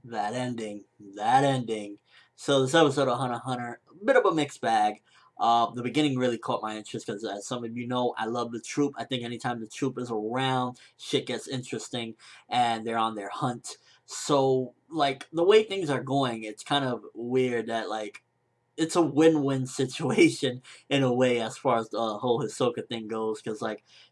That ending, that ending. So this episode of Hunter x Hunter, a bit of a mixed bag. The beginning really caught my interest because, as some of you know, I love the Troupe. I think anytime the Troupe is around, shit gets interesting, and they're on their hunt. So, like the way things are going, it's kind of weird that it's a win-win situation in a way as far as the whole Hisoka thing goes. Because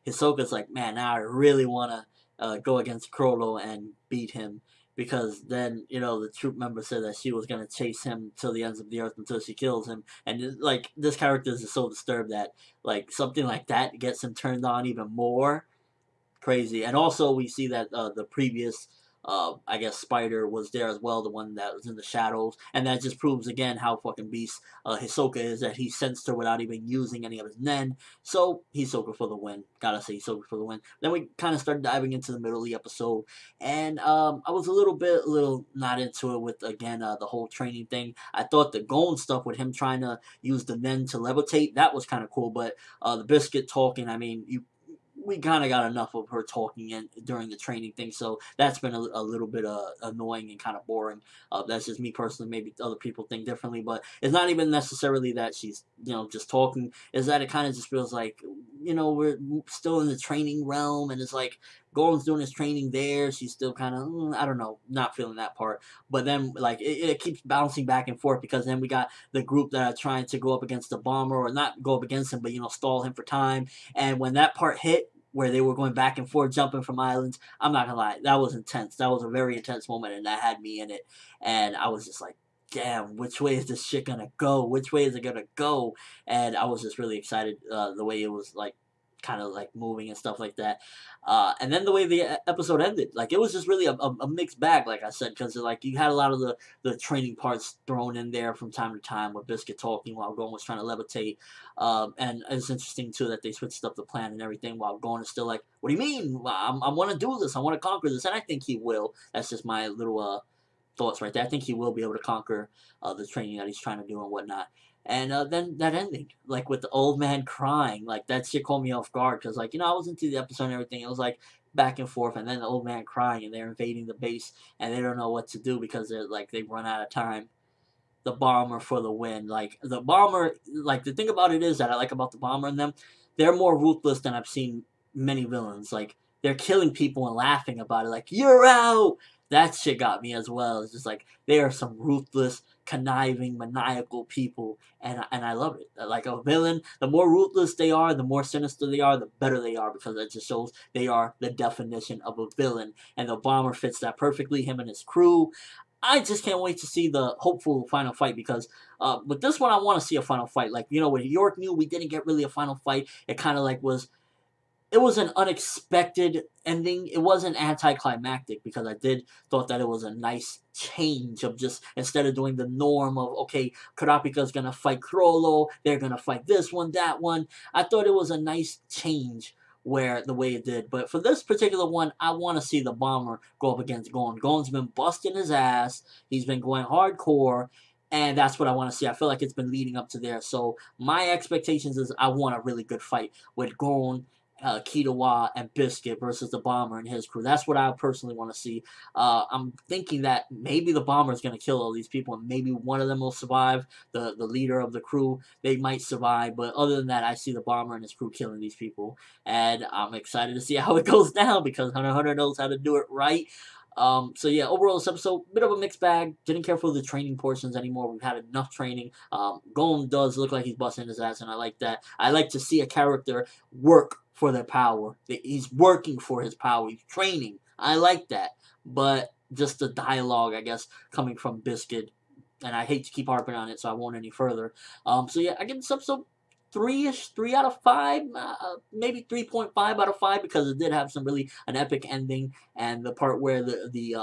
Hisoka's like, man, now I really want to go against Crollo and beat him. Because then the troop member said that she was gonna chase him till the ends of the earth until she kills him, and this character is so disturbed that something like that gets him turned on even more crazy. And also we see that the previous I guess Spider was there as well, the one that was in the shadows, and that just proves again how fucking beast Hisoka is, that he sensed her without even using any of his nen. So Hisoka for the win. Gotta say Hisoka for the win. Then we kind of started diving into the middle of the episode, and I was a little not into it with again the whole training thing. I thought the Gon stuff with him trying to use the nen to levitate, that was kind of cool, but the biscuit talking, I mean, we kind of got enough of her talking during the training thing, so that's been a little bit annoying and kind of boring. That's just me personally. Maybe other people think differently, but it's not even necessarily that she's just talking. Is that it kind of just feels like we're still in the training realm, and it's like Gordon's doing his training there. She's still kind of I don't know, not feeling that part. But then it keeps bouncing back and forth because then we got the group that are trying to go up against the bomber, or not go up against him, but stall him for time. And when that part hit, where they were going back and forth, jumping from islands, I'm not gonna lie, that was intense. That was a very intense moment, and that had me in it. And I was just like, damn, which way is this shit gonna go? Which way is it gonna go? And I was just really excited the way it was kind of moving and stuff like that. And then the way the episode ended, it was just really a mixed bag, like I said, because you had a lot of the training parts thrown in there from time to time with Biscuit talking while Gon was trying to levitate. And it's interesting too that they switched up the plan and everything while Gon is still like, "What do you mean? I want to do this. I want to conquer this," and I think he will. That's just my little thoughts right there. I think he will be able to conquer the training that he's trying to do and whatnot. And then that ending, with the old man crying, that shit caught me off guard because, I was into the episode and everything. It was back and forth, and then the old man crying, and they're invading the base, and they don't know what to do because they've run out of time. The bomber for the win. The bomber, the thing about it is that I like about the bomber and them, they're more ruthless than I've seen many villains. They're killing people and laughing about it. You're out. That shit got me as well. It's just they are some ruthless, conniving, maniacal people, and I love it. Like a villain, the more ruthless they are, the more sinister they are, the better they are because it just shows they are the definition of a villain. And the bomber fits that perfectly. Him and his crew. I just can't wait to see the hopeful final fight because with this one I want to see a final fight. With York knew we didn't get really a final fight. It kind of it was an unexpected ending. It wasn't anticlimactic because I did thought that it was a nice change of just instead of doing the norm of okay, Kurapika's gonna fight Crollo, they're gonna fight this one, that one. I thought it was a nice change where the way it did. But for this particular one, I want to see the bomber go up against Gon. Gon's been busting his ass. He's been going hardcore. And that's what I want to see. I feel like it's been leading up to there. So my expectations is I want a really good fight with Gon, Kitawa, and Biscuit versus the Bomber and his crew. That's what I personally want to see. I'm thinking that maybe the Bomber is going to kill all these people, and maybe one of them will survive. The leader of the crew, they might survive, but other than that, I see the Bomber and his crew killing these people, and I'm excited to see how it goes down because Hunter x Hunter knows how to do it right. So yeah, overall this episode, bit of a mixed bag. Didn't care for the training portions anymore. We've had enough training. Gon does look like he's busting his ass, and I like that. I like to see a character work for their power. He's working for his power. He's training. I like that. But just the dialogue, I guess, coming from Biscuit, and I hate to keep harping on it, so I won't any further. So yeah, I give this episode three-ish, 3 out of 5, maybe 3.5 out of 5 because it did have some really an epic ending, and the part where the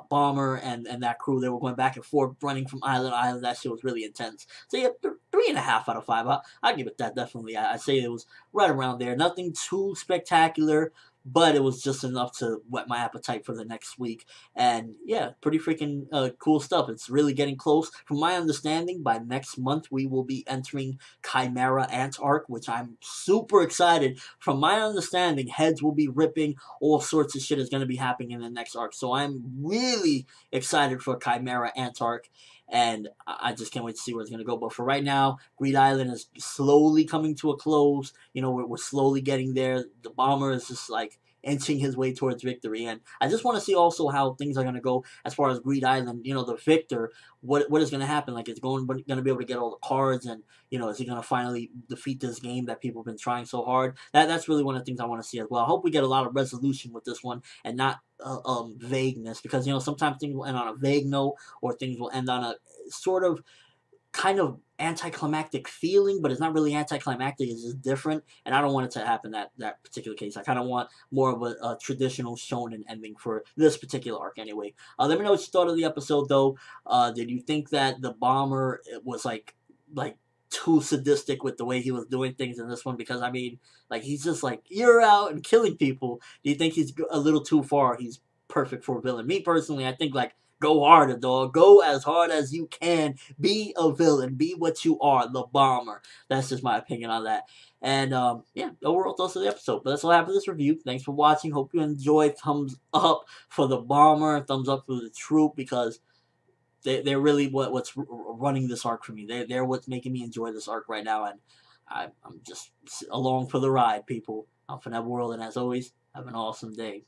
bomber and that crew, they were going back and forth running from island to island. That shit was really intense. So yeah, 3.5 out of 5. I'll give it that definitely. I say it was right around there. Nothing too spectacular, but it was just enough to whet my appetite for the next week. And yeah, pretty freaking cool stuff. It's really getting close. From my understanding, by next month we will be entering Chimera Ant Arc, which I'm super excited. From my understanding, heads will be ripping, all sorts of shit is going to be happening in the next arc. So I'm really excited for Chimera Ant Arc, and I just can't wait to see where it's going to go. But for right now, Greed Island is slowly coming to a close. You know, we're slowly getting there. The bomber is just like inching his way towards victory, and I just want to see also how things are going to go as far as Greed Island. You know, the victor, what is going to happen? Like, is going to be able to get all the cards, and you know, is he going to finally defeat this game that people have been trying so hard? That's really one of the things I want to see as well. I hope we get a lot of resolution with this one and not vagueness, because you know sometimes things will end on a vague note, or things will end on a sort of kind of anticlimactic feeling, but it's not really anticlimactic. It's just different, and I don't want it to happen that particular case. I kind of want more of a traditional shonen ending for this particular arc. Anyway, let me know what you thought of the episode, though. Did you think that the bomber was like too sadistic with the way he was doing things in this one? Because I mean, like, he's just like, you're out and killing people. Do you think he's a little too far? He's perfect for a villain. Me personally, I think like, go harder, dog. Go as hard as you can. Be a villain. Be what you are, the bomber. That's just my opinion on that. And yeah, overall thoughts of the episode. But that's all I have for this review. Thanks for watching. Hope you enjoy. Thumbs up for the bomber. Thumbs up for the troop, because they're really what's running this arc for me. They're what's making me enjoy this arc right now, and I'm just along for the ride, people. I'm ForneverWorld, and as always, have an awesome day.